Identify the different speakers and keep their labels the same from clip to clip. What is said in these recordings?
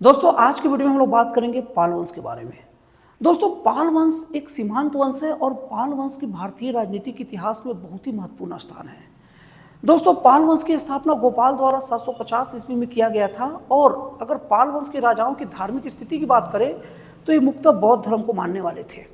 Speaker 1: दोस्तों आज की वीडियो में हम लोग बात करेंगे पाल वंश के बारे में। दोस्तों पाल वंश एक सीमांत वंश है और पाल वंश की भारतीय राजनीतिक इतिहास में बहुत ही महत्वपूर्ण स्थान है। दोस्तों पाल वंश की स्थापना गोपाल द्वारा 750 ईस्वी में किया गया था और अगर पाल वंश के राजाओं की धार्मिक स्थिति की बात करें तो ये मुख्यतः बौद्ध धर्म को मानने वाले थे।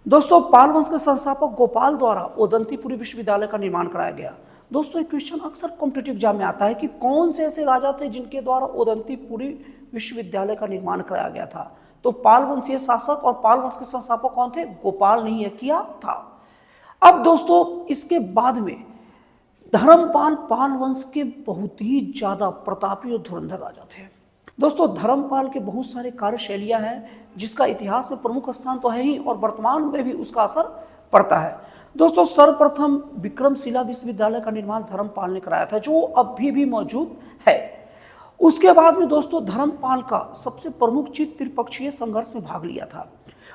Speaker 1: दोस्तों पाल वंश के संस्थापक गोपाल द्वारा ओदंतीपुरी विश्वविद्यालय का निर्माण कराया गया। दोस्तों एक क्वेश्चन अक्सर कॉम्पिटिटिव एग्जाम में आता है कि कौन से ऐसे राजा थे जिनके द्वारा ओदंतीपुरी विश्वविद्यालय का निर्माण कराया गया था। तो पाल वंशीय शासक और पाल वंश के संस्थापक कौन थे? गोपाल ने यह किया था। अब दोस्तों इसके बाद में धर्मपाल पाल वंश के बहुत ही ज्यादा प्रतापी और धुरंधर राजा थे। दोस्तों धर्मपाल के बहुत सारे कार्यशैलियां हैं जिसका इतिहास में प्रमुख स्थान तो है ही और वर्तमान में भी उसका असर पड़ता है। दोस्तों सर्वप्रथम विक्रमशिला विश्वविद्यालय का निर्माण धर्मपाल ने कराया था जो अभी भी मौजूद है। उसके बाद में दोस्तों धर्मपाल का सबसे प्रमुख चीज त्रिपक्षीय संघर्ष में भाग लिया था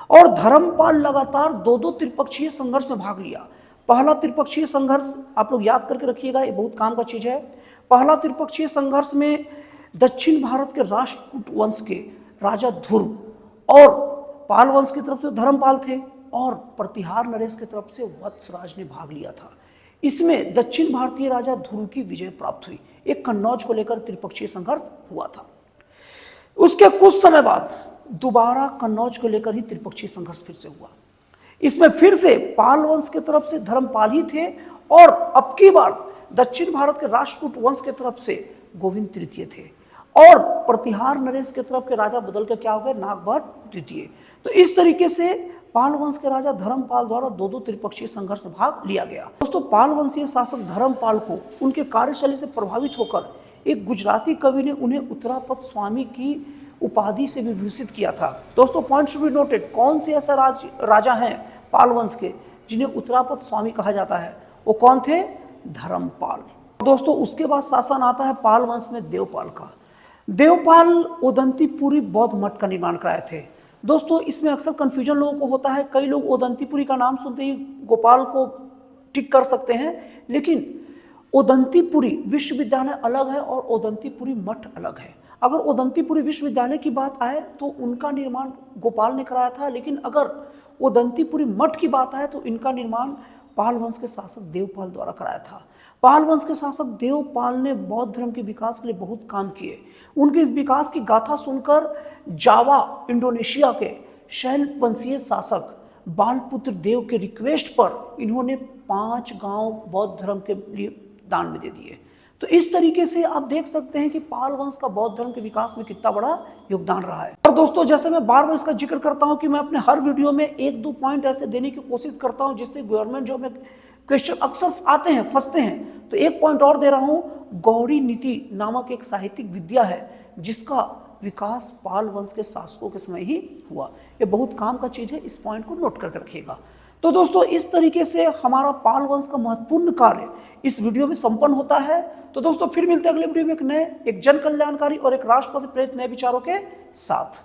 Speaker 1: और धर्मपाल लगातार दो त्रिपक्षीय संघर्ष में भाग लिया। पहला त्रिपक्षीय संघर्ष आप लोग याद करके रखिएगा, ये बहुत काम का चीज है। पहला त्रिपक्षीय संघर्ष में दक्षिण भारत के राष्ट्रकूट वंश के राजा ध्रुव और पाल वंश की तरफ से धर्मपाल थे और प्रतिहार नरेश की तरफ से वत्सराज ने भाग लिया था। इसमें दक्षिण भारतीय राजा ध्रुव की विजय प्राप्त हुई। एक कन्नौज को लेकर त्रिपक्षीय संघर्ष हुआ था। उसके कुछ समय बाद दोबारा कन्नौज को लेकर ही त्रिपक्षीय संघर्ष फिर से हुआ। इसमें फिर से पाल वंश की तरफ से धर्मपाल ही थे और अब की बार दक्षिण भारत के राष्ट्रकूट वंश की तरफ से गोविंद तृतीय थे और प्रतिहार नरेश की तरफ के राजा बदल के क्या हो गए? नागभट्ट द्वितीय। तो इस तरीके से पाल वंश के राजा धर्मपाल द्वारा दो त्रिपक्षीय संघर्ष में भाग लिया गया। दोस्तों पाल वंशीय शासक धर्मपाल को उनके कार्यशैली से प्रभावित होकर एक गुजराती कवि ने उन्हें उत्तरापद स्वामी की उपाधि से विभूषित किया था। दोस्तों पॉइंट टू बी नोटेड, कौन से ऐसे राजा हैं पाल वंश के जिन्हें उत्तरापद स्वामी कहा जाता है? वो कौन थे? धर्मपाल। दोस्तों उसके बाद शासन आता है पाल वंश में देवपाल का। देवपाल ओदंतीपुरी बौद्ध मठ का निर्माण कराए थे। दोस्तों इसमें अक्सर कंफ्यूजन लोगों को होता है, कई लोग ओदंतीपुरी का नाम सुनते ही गोपाल को टिक कर सकते हैं, लेकिन ओदंतीपुरी विश्वविद्यालय अलग है और ओदंतीपुरी मठ अलग है। अगर ओदंतीपुरी विश्वविद्यालय की बात आए तो उनका निर्माण गोपाल ने कराया था, लेकिन अगर ओदंतीपुरी मठ की बात आए तो इनका निर्माण पाल वंश के शासक देवपाल द्वारा कराया था। पाल वंश के शासक देवपाल ने बौद्ध धर्म के विकास के लिए बहुत काम किए। उनके इस विकास की गाथा सुनकर जावा इंडोनेशिया के शैल वंशीय शासक बालपुत्र देव के रिक्वेस्ट पर इन्होंने 5 गांव बौद्ध धर्म के लिए दान में दे दिए। तो इस तरीके से आप देख सकते हैं कि पाल वंश का बौद्ध धर्म के विकास में कितना बड़ा योगदान रहा है। और दोस्तों जैसे मैं बार बार इसका जिक्र करता हूं कि मैं अपने हर वीडियो में 1-2 पॉइंट ऐसे देने की कोशिश करता हूं जिससे गवर्नमेंट जॉब में क्वेश्चन अक्सर आते हैं, फंसते हैं। तो एक पॉइंट और दे रहा हूं, गौड़ी नीति नामक एक साहित्यिक विद्या है जिसका विकास पाल वंश के शासकों के समय ही हुआ। ये बहुत काम का चीज है, इस पॉइंट को नोट करके रखिएगा। तो दोस्तों इस तरीके से हमारा पाल वंश का महत्वपूर्ण कार्य इस वीडियो में संपन्न होता है। तो दोस्तों फिर मिलते हैं अगले वीडियो में एक जन कल्याणकारी और एक राष्ट्र को प्रेरित नए विचारों के साथ।